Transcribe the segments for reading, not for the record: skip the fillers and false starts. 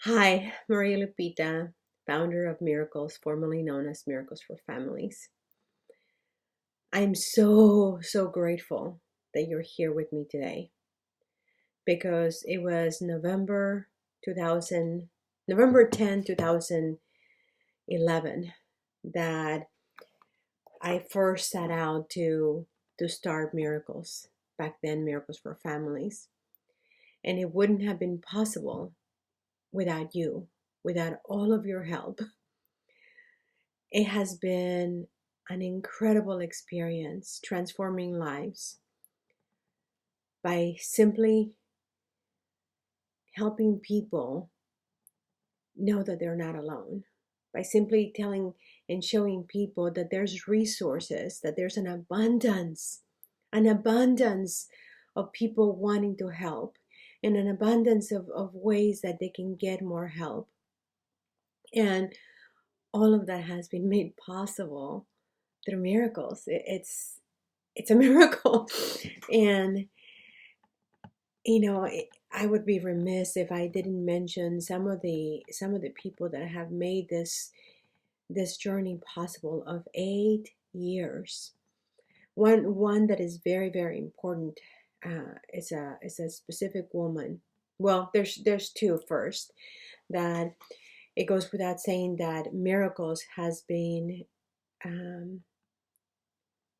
Hi, Maria Lupita, founder of Miracles, formerly known as Miracles for Families. I'm so grateful that you're here with me today because it was November 10, 2011, that I first set out to start Miracles, back then Miracles for Families. And it wouldn't have been possible without you, without all of your help. It has been an incredible experience transforming lives by simply helping people know that they're not alone, by simply telling and showing people that there's resources, that there's an abundance of people wanting to help, and an abundance of ways that they can get more help. And all of that has been made possible through miracles. It's a miracle. And I would be remiss if I didn't mention some of the people that have made this journey possible of 8 years. One that is very important is a specific woman. Well, there's two. First, that it goes without saying that Miracles has been um,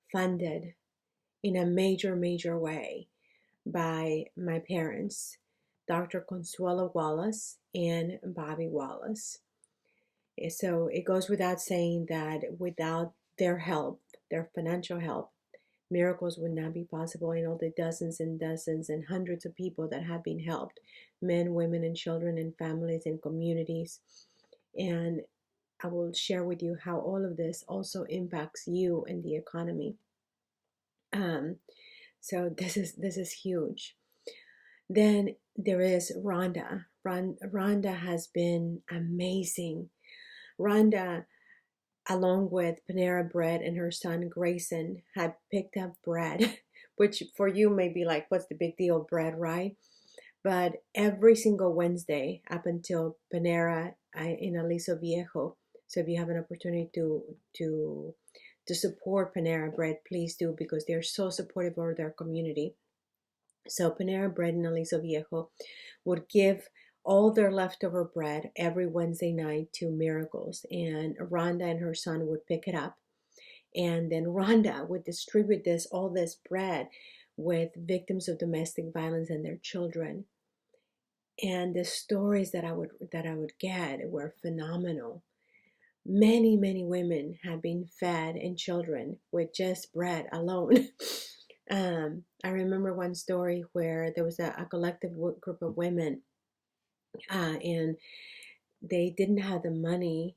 funded in a major way by my parents, Dr. Consuelo Wallace and Bobby Wallace. So it goes without saying that without their help, their financial help, miracles would not be possible. I know the dozens and dozens and hundreds of people that have been helped, men, women, and children, and families and communities. And I will share with you how all of this also impacts you and the economy. Um, so this is huge. Then there is Rhonda. Rhonda has been amazing. Rhonda, along with Panera Bread and her son Grayson, had picked up bread, which for you may be like, what's the big deal, bread, right? But every single Wednesday up until Panera in Aliso Viejo. So if you have an opportunity to support Panera Bread, please do, because they're so supportive of their community. So Panera Bread in Aliso Viejo would give all their leftover bread every Wednesday night to Miracles, and Rhonda and her son would pick it up, and then Rhonda would distribute all this bread with victims of domestic violence and their children. And the stories that I would get were phenomenal. Many women have been fed, and children, with just bread alone. I remember one story where there was a collective group of women, and they didn't have the money,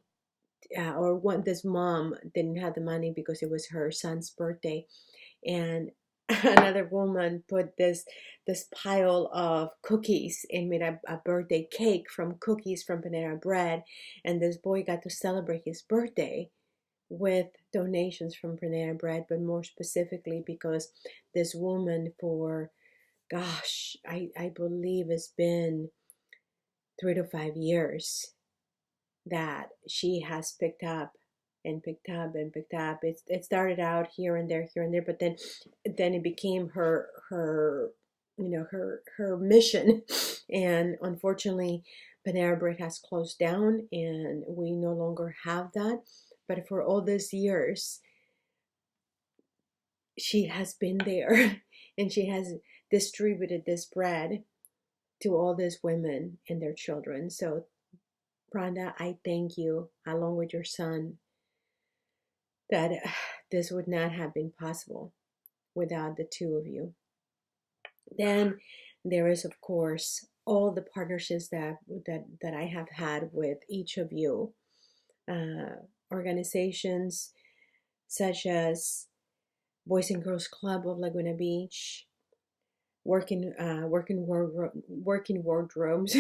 this mom didn't have the money because it was her son's birthday, and another woman put this pile of cookies and made a birthday cake from cookies from Panera Bread, and this boy got to celebrate his birthday with donations from Panera Bread, but more specifically because this woman, for gosh, I believe it's been 3 to 5 years, that she has picked up and picked up and picked up. It started out here and there, but then it became her mission. And unfortunately, Panera Bread has closed down, and we no longer have that. But for all these years, she has been there, and she has distributed this bread to all these women and their children. So, Rhonda, I thank you, along with your son, that this would not have been possible without the two of you. Then there is, of course, all the partnerships that I have had with each of you, organizations such as Boys and Girls Club of Laguna Beach, working wardrobes,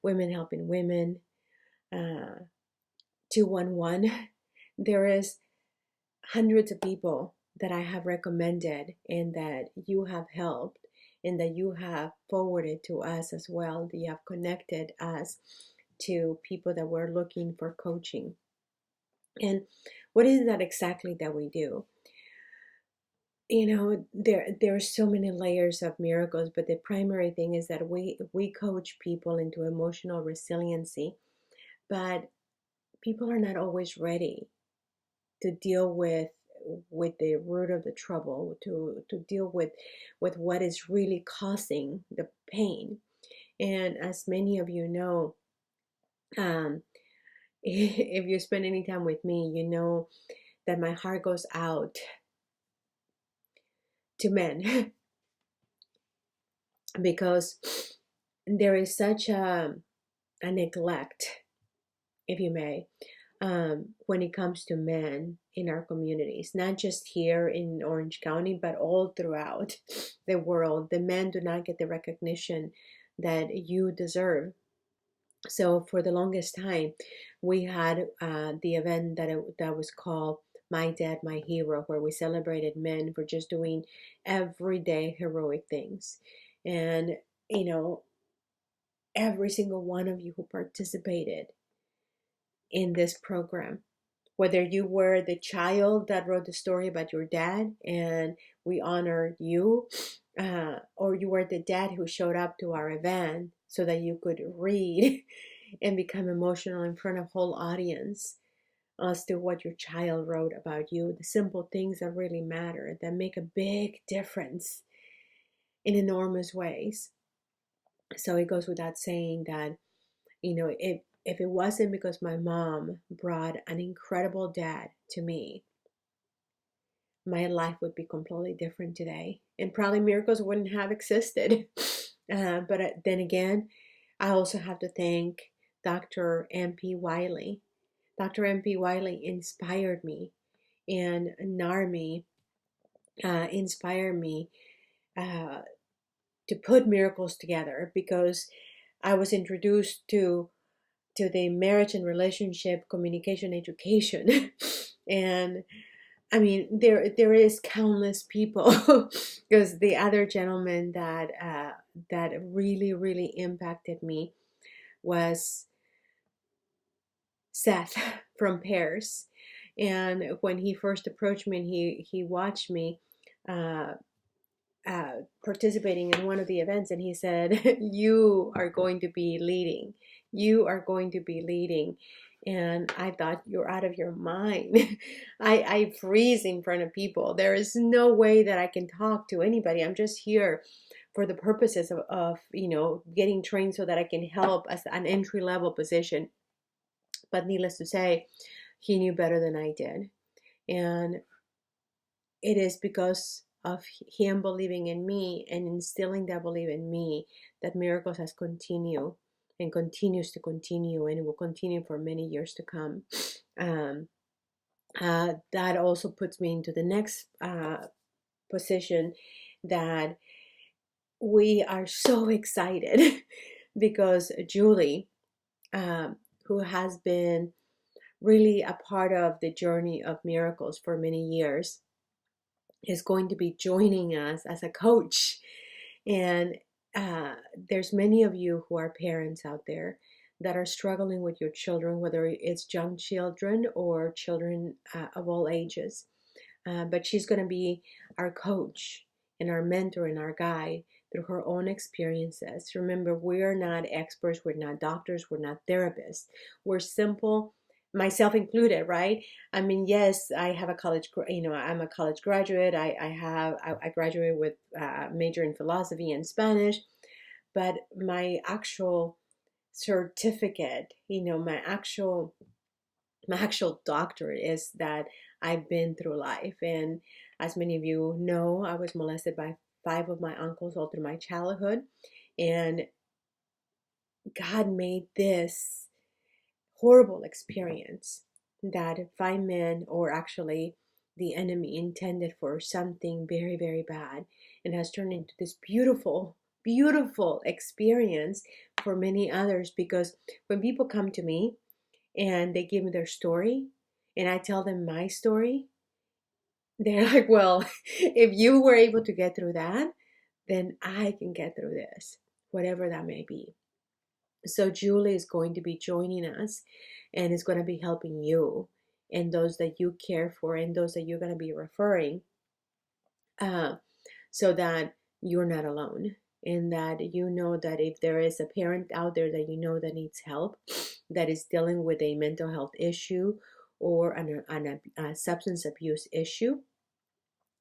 Women Helping Women, 211. There is hundreds of people that I have recommended and that you have helped and that you have forwarded to us as well, that you have connected us to people that were looking for coaching. And what is that exactly that we do? There are so many layers of miracles, but the primary thing is that we coach people into emotional resiliency, but people are not always ready to deal with the root of the trouble, to deal with what is really causing the pain. And as many of you know, um, if you spend any time with me, you know that my heart goes out to men because there is such a neglect, if you may, when it comes to men in our communities, not just here in Orange County, but all throughout the world. The men do not get the recognition that you deserve. So for the longest time, we had the event that was called My Dad, My Hero, where we celebrated men for just doing everyday heroic things. And, you know, every single one of you who participated in this program, whether you were the child that wrote the story about your dad and we honor you, or you were the dad who showed up to our event so that you could read and become emotional in front of whole audience as to what your child wrote about you, the simple things that really matter, that make a big difference in enormous ways. So it goes without saying that, if it wasn't because my mom brought an incredible dad to me, my life would be completely different today. And probably miracles wouldn't have existed. But then again, I also have to thank Dr. M.P. Wiley. Dr. M.P. Wiley inspired me, and NARMI inspired me to put miracles together, because I was introduced to the marriage and relationship communication education. And I mean, there is countless people, because the other gentleman that really really impacted me was Seth from Pears. And when he first approached me and he watched me uh, participating in one of the events, and he said, "You are going to be leading. You are going to be leading." And I thought, you're out of your mind. I freeze in front of people. There is no way that I can talk to anybody. I'm just here for the purposes of getting trained so that I can help as an entry level position. But needless to say, he knew better than I did. And it is because of him believing in me and instilling that belief in me that miracles has continued and continues to continue, and it will continue for many years to come. Um, that also puts me into the next position, that we are so excited because Julie, who has been really a part of the journey of miracles for many years, is going to be joining us as a coach. And there's many of you who are parents out there that are struggling with your children, whether it's young children or children of all ages. But she's going to be our coach and our mentor and our guide through her own experiences. Remember, we're not experts, we're not doctors, we're not therapists. We're simple, myself included, right? I mean, yes, I have a college, I'm a college graduate. I graduated with a major in philosophy and Spanish, but my actual certificate, my actual doctorate is that I've been through life. And as many of you know, I was molested by 5 of my uncles all through my childhood. And God made this horrible experience that 5 men, or actually the enemy, intended for something very, very bad, and has turned into this beautiful, beautiful experience for many others. Because when people come to me and they give me their story and I tell them my story, they're like, well, if you were able to get through that, then I can get through this, whatever that may be. So Julie is going to be joining us and is going to be helping you and those that you care for and those that you're going to be referring, uh, so that you're not alone, and that you know that if there is a parent out there that you know that needs help, that is dealing with a mental health issue or a substance abuse issue,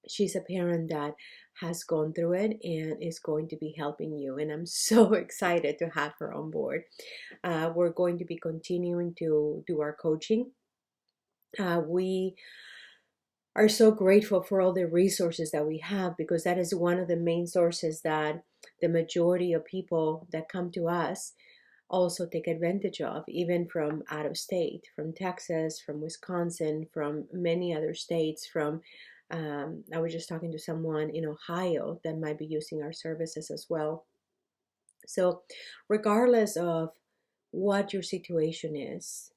she's a parent that has gone through it and is going to be helping you. And I'm so excited to have her on board. We're going to be continuing to do our coaching. We are so grateful for all the resources that we have, because that is one of the main sources that the majority of people that come to us also take advantage of, even from out of state, from Texas, from Wisconsin, from many other states, from I was just talking to someone in Ohio that might be using our services as well. So regardless of what your situation is,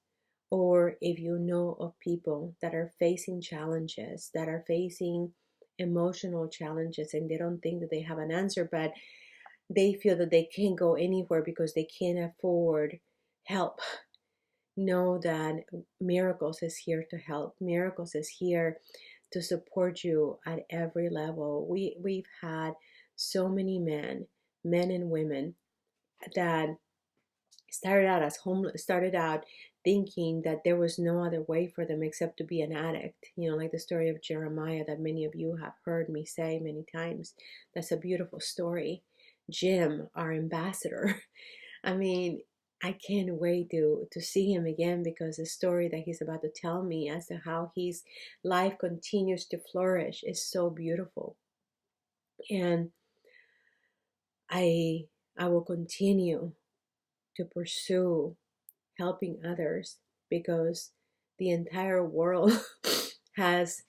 or if you know of people that are facing challenges, that are facing emotional challenges, and they don't think that they have an answer, but they feel that they can't go anywhere because they can't afford help, know that Miracles is here to help. Miracles is here to support you at every level. We've had so many men and women that started out as homeless, started out thinking that there was no other way for them except to be an addict. Like the story of Jeremiah that many of you have heard me say many times. That's a beautiful story. Jim, our ambassador. I mean, I can't wait to see him again, because the story that he's about to tell me as to how his life continues to flourish is so beautiful. And I I will continue to pursue helping others, because the entire world has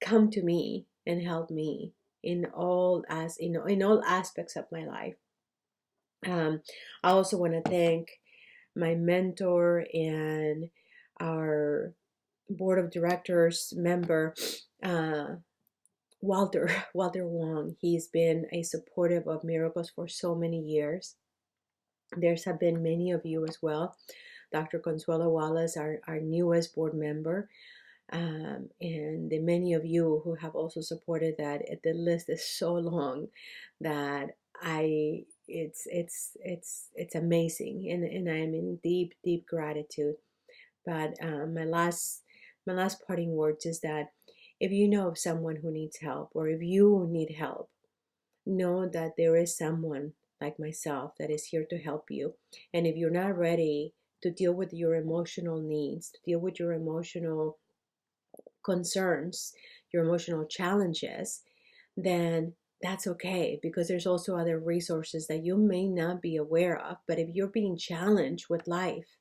come to me and helped me in all aspects of my life. I also want to thank my mentor and our board of directors member, uh, Walter Wong. He's been a supportive of Miracles for so many years. There's have been many of you as well. Dr. Consuelo Wallace, our newest board member, and the many of you who have also supported that. The list is so long that it's amazing, and I'm in deep gratitude. But my last parting words is that if you know of someone who needs help, or if you need help, know that there is someone like myself that is here to help you. And if you're not ready to deal with your emotional needs, to deal with your emotional concerns, your emotional challenges, then that's okay, because there's also other resources that you may not be aware of. But if you're being challenged with life,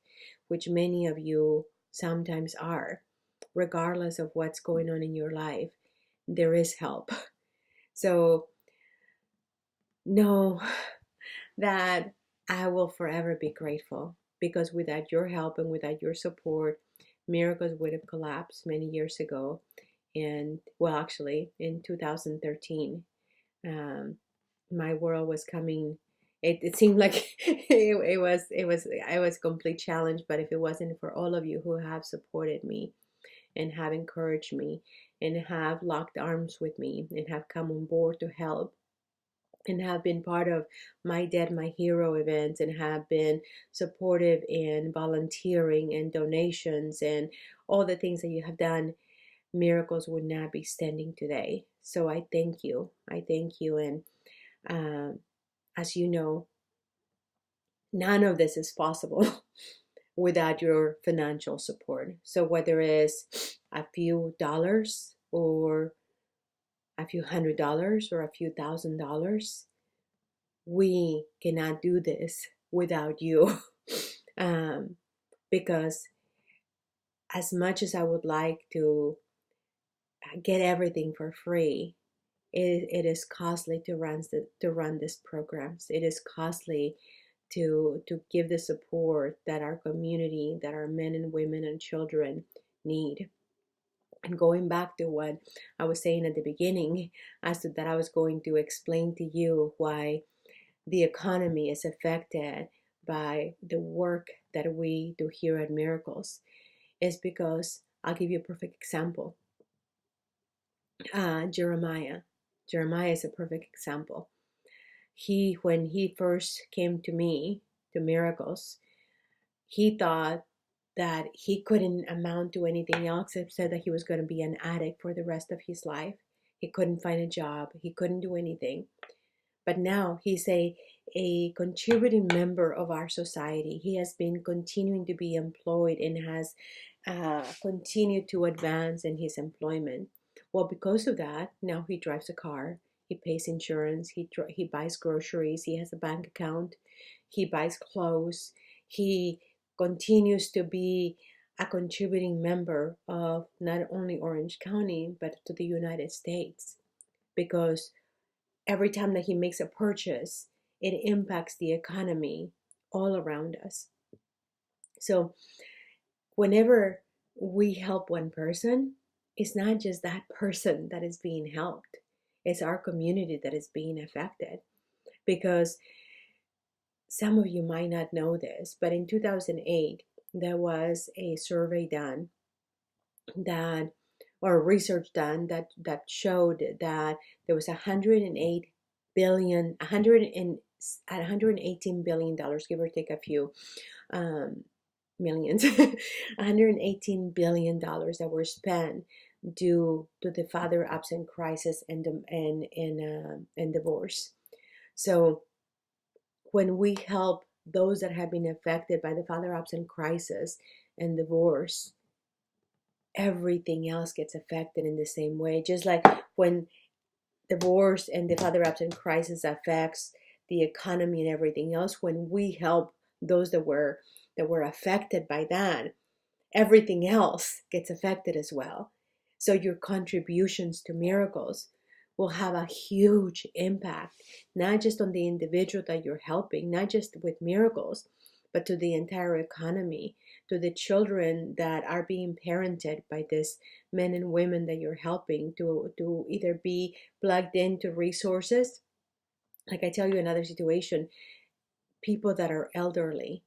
which many of you sometimes are, regardless of what's going on in your life, there is help. So know that I will forever be grateful, because without your help and without your support, Miracles would have collapsed many years ago. And well, actually, in 2013, my world was coming. It seemed like I was complete challenge. But if it wasn't for all of you who have supported me and have encouraged me and have locked arms with me and have come on board to help, and have been part of My Dead, My Hero events, and have been supportive in volunteering and donations and all the things that you have done, Miracles would not be standing today. So I thank you. I thank you. And as you know, none of this is possible without your financial support. So whether it's a few dollars, or a few $100s, or a few $1,000s, we cannot do this without you. Because as much as I would like to get everything for free, it is costly to run these programs. It is costly to give the support that our community, that our men and women and children need. And going back to what I was saying at the beginning, as to that I was going to explain to you why the economy is affected by the work that we do here at Miracles is because I'll give you a perfect example. Jeremiah. Jeremiah is a perfect example. When he first came to me, to Miracles, he thought that he couldn't amount to anything else except that he was going to be an addict for the rest of his life. He couldn't find a job. He couldn't do anything. But now he's a contributing member of our society. He has been continuing to be employed and has continued to advance in his employment. Well, because of that, now he drives a car. He pays insurance. He buys groceries. He has a bank account. He buys clothes. He continues to be a contributing member of not only Orange County, but to the United States. Because every time that he makes a purchase, it impacts the economy all around us. So whenever we help one person, it's not just that person that is being helped. It's our community that is being affected. Because some of you might not know this, but in 2008, there was a survey done that, or research done that showed that there was 108 billion, 118 billion dollars, give or take a few millions, 118 billion dollars that were spent due to the father absent crisis and divorce. So when we help those that have been affected by the father absent crisis and divorce, everything else gets affected in the same way. Just like when divorce and the father absent crisis affects the economy and everything else, when we help those that were affected by that, everything else gets affected as well. So your contributions to Miracles will have a huge impact, not just on the individual that you're helping, not just with Miracles, but to the entire economy, to the children that are being parented by these men and women that you're helping to either be plugged into resources. Like I tell you another situation, people that are elderly.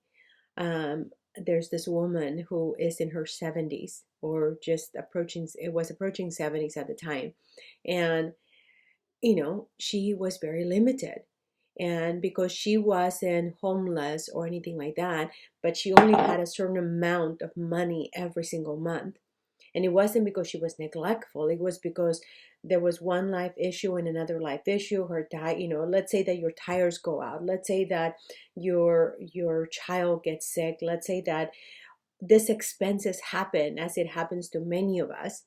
There's this woman who is in her 70s or just approaching 70s at the time. And, she was very limited. And because she wasn't homeless or anything like that, but she only had a certain amount of money every single month. And it wasn't because she was neglectful. It was because there was one life issue and another life issue. Let's say that your tires go out. Let's say that your child gets sick. Let's say that these expenses happen, as it happens to many of us,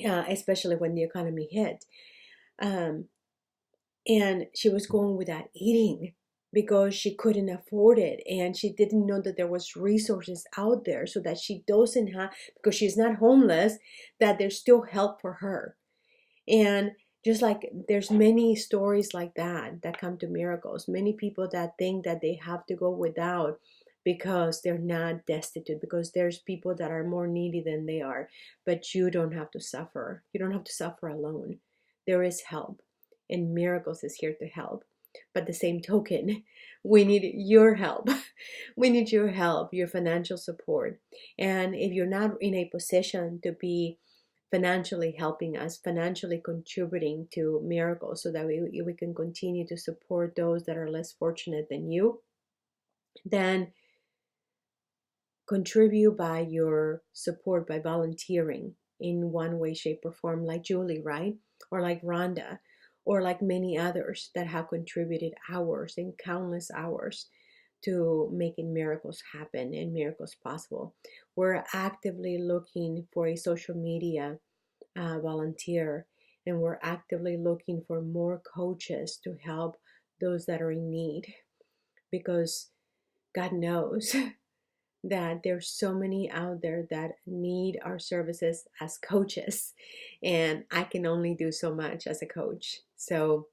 especially when the economy hit. And she was going without eating because she couldn't afford it, and she didn't know that there was resources out there, so that she doesn't have, because she's not homeless, that there's still help for her. And just like there's many stories like that come to Miracles, many people that think that they have to go without because they're not destitute, because there's people that are more needy than they are. But you don't have to suffer. You don't have to suffer alone. There is help, and Miracles is here to help. But the same token, we need your help. We need your help, your financial support. And if you're not in a position to be financially helping us, financially contributing to Miracles, so that we can continue to support those that are less fortunate than you, then contribute by your support, by volunteering in one way, shape, or form, like Julie, right? Or like Rhonda, or like many others that have contributed hours and countless hours to making Miracles happen and Miracles possible. We're actively looking for a social media volunteer, and we're actively looking for more coaches to help those that are in need, because God knows that there's so many out there that need our services as coaches, and I can only do so much as a coach. So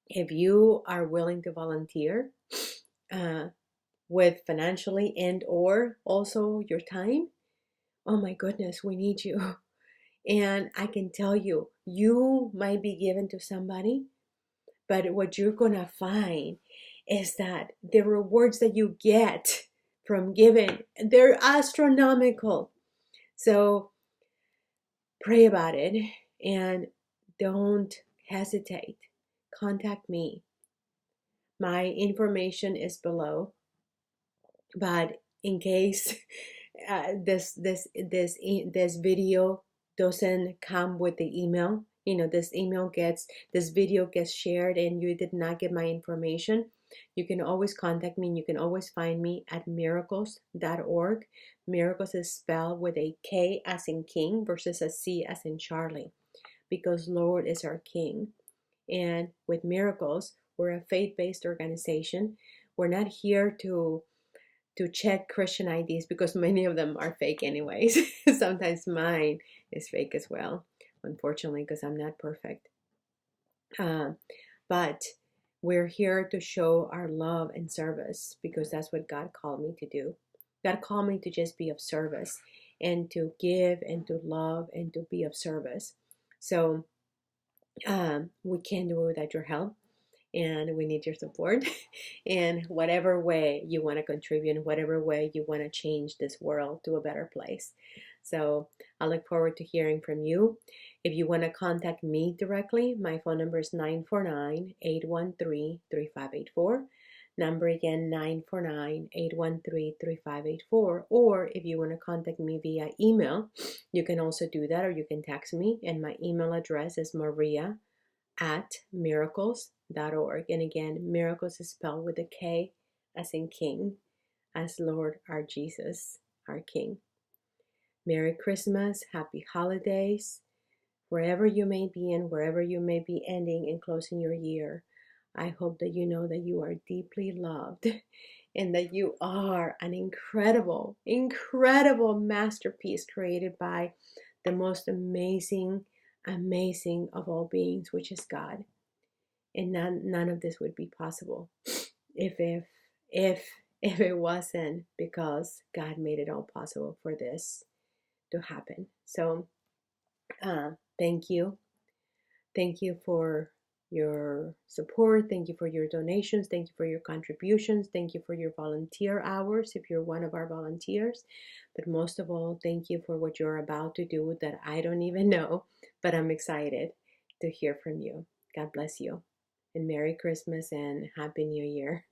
if you are willing to volunteer with financially and or also your time, oh my goodness, we need you. And I can tell you, you might be given to somebody, But what you're going to find is that the rewards that you get from giving, they're astronomical. So pray about it and don't hesitate. Contact me. My information is below, but in case this video doesn't come with the email, this video gets shared and you did not get my information, you can always contact me and you can always find me at miracles.org. Miracles is spelled with a K as in king versus a C as in Charlie, because Lord is our king. And with Miracles, we're a faith-based organization. We're not here to check Christian IDs, because many of them are fake anyways. Sometimes mine is fake as well, unfortunately, because I'm not perfect. But we're here to show our love and service, because that's what God called me to do. God called me to just be of service and to give and to love and to be of service. So we can't do it without your help, and we need your support in whatever way you want to contribute, in whatever way you want to change this world to a better place. So I look forward to hearing from you. If you want to contact me directly, my phone number is 949-813-3584. Number again, 949-813-3584. Or if you want to contact me via email, you can also do that, or you can text me. And my email address is maria@miracles.org. And again, miracles is spelled with a K as in king, as Lord our Jesus, our King. Merry Christmas, happy holidays, wherever you may be and wherever you may be ending and closing your year. I hope that you know that you are deeply loved and that you are an incredible, incredible masterpiece created by the most amazing of all beings, which is God. And none of this would be possible if it wasn't because God made it all possible for this to happen. So thank you for your support. Thank you for your donations. Thank you for your contributions. Thank you for your volunteer hours if you're one of our volunteers. But most of all, thank you for what you're about to do that I don't even know, but I'm excited to hear from you. God bless you, and Merry Christmas and Happy New Year.